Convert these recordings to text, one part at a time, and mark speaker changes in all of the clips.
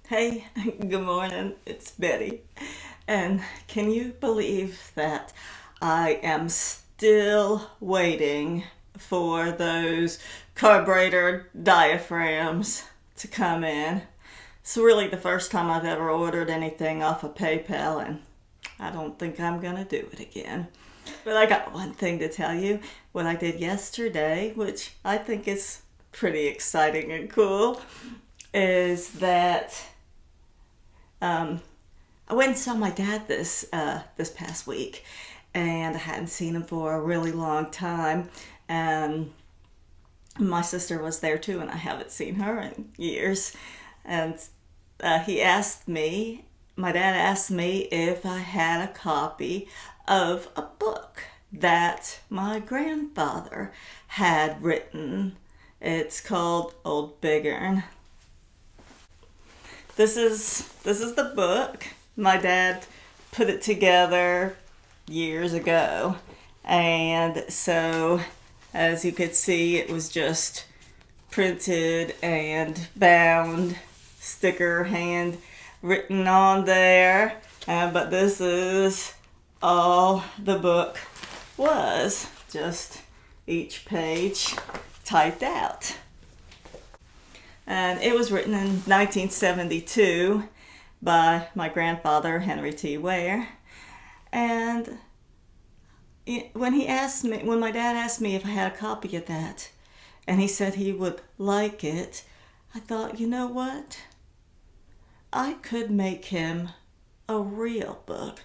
Speaker 1: Hey, good morning. It's Betty. And can you believe that I am still waiting for those carburetor diaphragms to come in? It's really the first time I've ever ordered anything off of PayPal, and I don't think I'm gonna do it again. But I got one thing to tell you. What I did yesterday, which I think is pretty exciting and cool, is that um, I went and saw my dad this past week, and I hadn't seen him for a really long time. And my sister was there too, and I haven't seen her in years. And he asked me, my dad asked me if I had a copy of a book that my grandfather had written. It's called Old Biggern. This is the book. My dad put it together years ago. And so as you could see, it was just printed and bound, sticker hand written on there. But this is all the book was, just each page typed out. And it was written in 1972 by my grandfather, Henry T. Ware. And when my dad asked me if I had a copy of that, and he said he would like it, I thought, you know what? I could make him a real book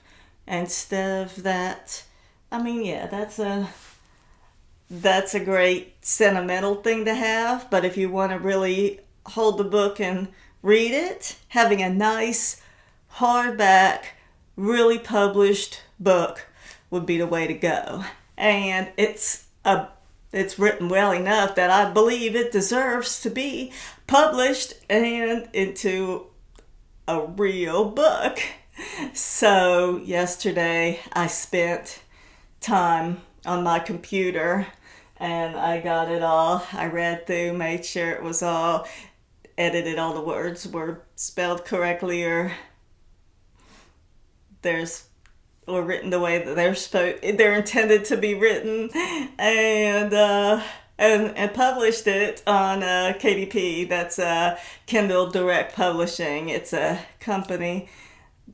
Speaker 1: instead of that. I mean, yeah, that's a great sentimental thing to have, but if you want to really hold the book and read it, having a nice hardback, really published book would be the way to go. And it's written well enough that I believe it deserves to be published and into a real book. So yesterday I spent time on my computer and I got it all. I read through, made sure it was all edited, all the words were spelled correctly there's or written the way that they're intended to be written, and published it on KDP. That's Kindle Direct Publishing. It's a company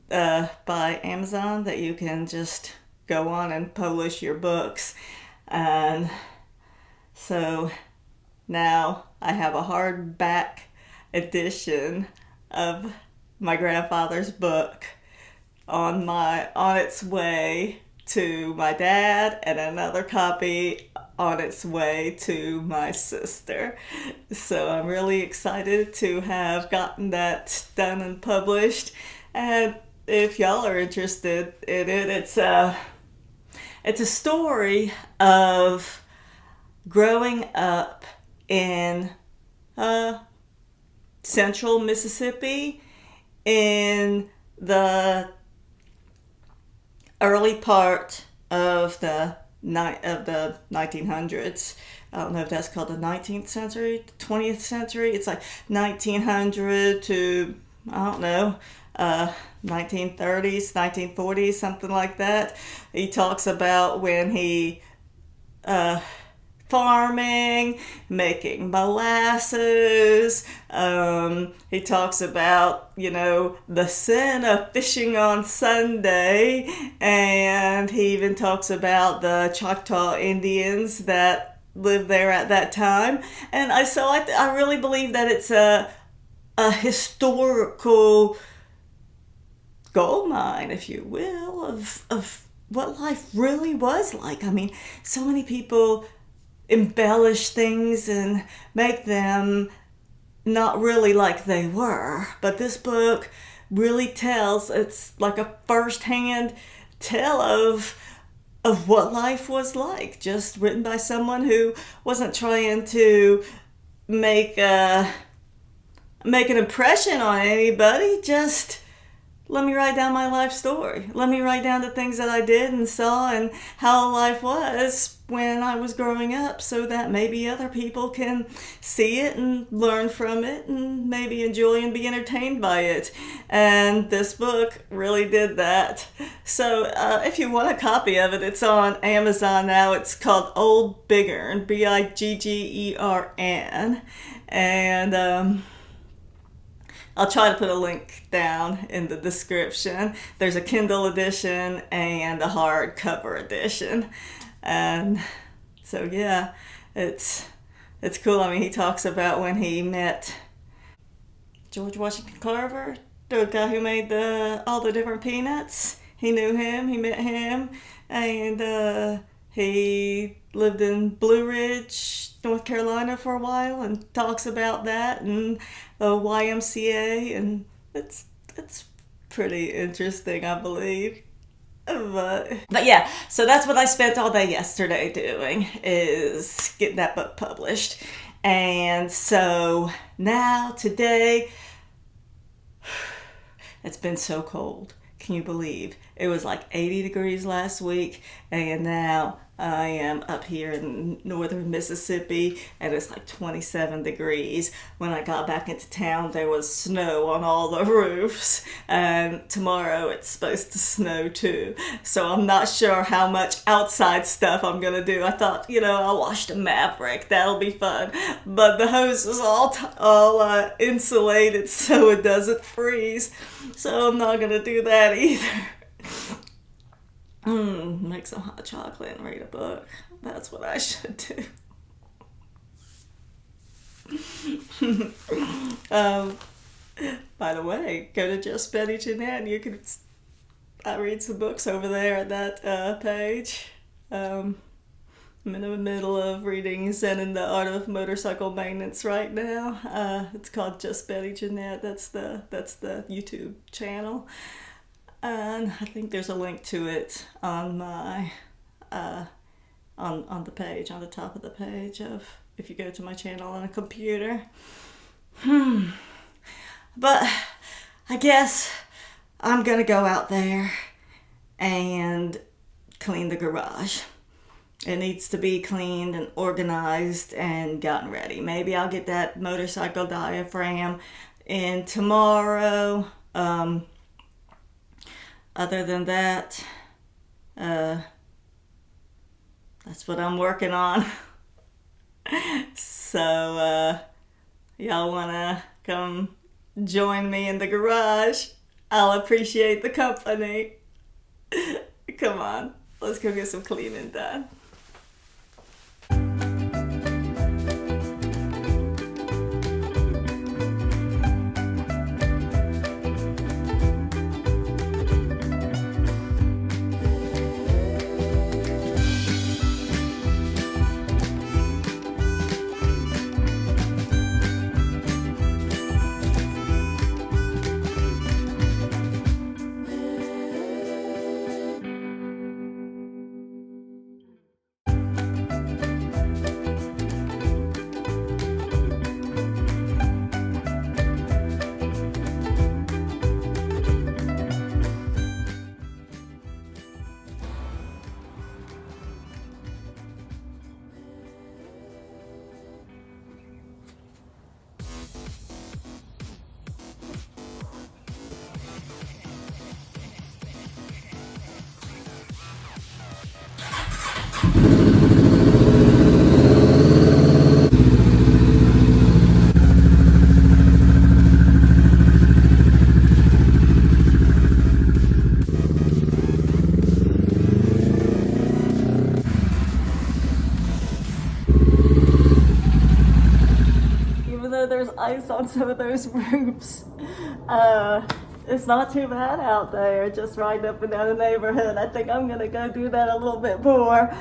Speaker 1: by Amazon that you can just go on and publish your books. And so now I have a hardback edition of my grandfather's book on its way to my dad, and another copy on its way to my sister. So I'm really excited to have gotten that done and published. And if y'all are interested in it, it's a story of growing up in central Mississippi in the early part of the 1900s. I don't know if that's called the 19th century, 20th century. It's like 1900 to, I don't know, 1930s, 1940s, something like that. He talks about when he farming, making molasses. He talks about, the sin of fishing on Sunday, and he even talks about the Choctaw Indians that lived there at that time. And I really believe that it's a historical gold mine, if you will, of what life really was like. I mean, so many people embellish things and make them not really like they were. But this book really it's like a first-hand tale of what life was like, just written by someone who wasn't trying to make an impression on anybody, just let me write down my life story. Let me write down the things that I did and saw and how life was when I was growing up, so that maybe other people can see it and learn from it and maybe enjoy and be entertained by it. And this book really did that. So if you want a copy of it, it's on Amazon now. It's called Old Biggern, Biggern. And I'll try to put a link down in the description. There's a Kindle edition and a hardcover edition. And so yeah, it's cool. I mean, he talks about when he met George Washington Carver, the guy who made all the different peanuts. He knew him, he met him, and he lived in Blue Ridge, North Carolina for a while, and talks about that and the YMCA, and it's pretty interesting, I believe. But yeah, so that's what I spent all day yesterday doing, is getting that book published. And so now today, it's been so cold. Can you believe? It was like 80 degrees last week, and now I am up here in northern Mississippi, and it's like 27 degrees. When I got back into town, there was snow on all the roofs, and tomorrow it's supposed to snow too. So I'm not sure how much outside stuff I'm gonna do. I thought, I'll wash the Maverick. That'll be fun. But the hose is all insulated so it doesn't freeze. So I'm not gonna do that either. Make some hot chocolate and read a book. That's what I should do. By the way, go to Just Betty Jeanette. I read some books over there at that page. I'm in the middle of reading Zen and the Art of Motorcycle Maintenance right now. It's called Just Betty Jeanette. That's the YouTube channel. And I think there's a link to it on my on the page, on the top of the page of if you go to my channel on a computer. But I guess I'm gonna go out there and clean the garage. It needs to be cleaned and organized and gotten ready. Maybe I'll get that motorcycle diaphragm in tomorrow. Other than that, that's what I'm working on. So, y'all wanna come join me in the garage? I'll appreciate the company. Come on, let's go get some cleaning done. There's ice on some of those roofs. It's not too bad out there, just riding up and down the neighborhood. I think I'm gonna go do that a little bit more.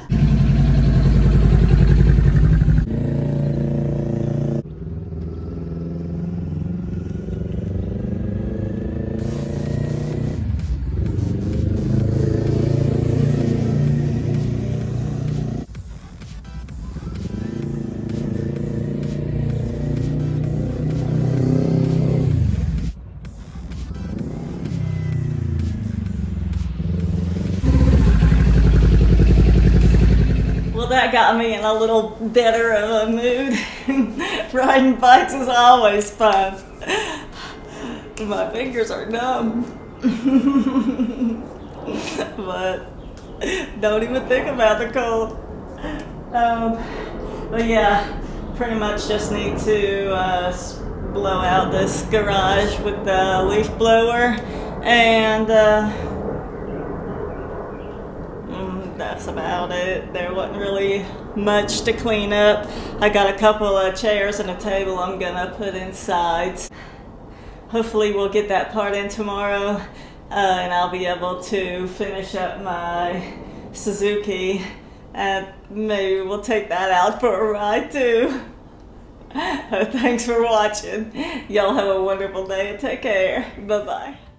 Speaker 1: that got me in a little better of a mood. Riding bikes is always fun. My fingers are numb. But don't even think about the cold. But yeah, pretty much just need to blow out this garage with the leaf blower, and that's about it. There wasn't really much to clean up. I got a couple of chairs and a table I'm gonna put inside. Hopefully we'll get that part in tomorrow, and I'll be able to finish up my Suzuki, and maybe we'll take that out for a ride too. Thanks for watching. Y'all have a wonderful day and take care. Bye-bye.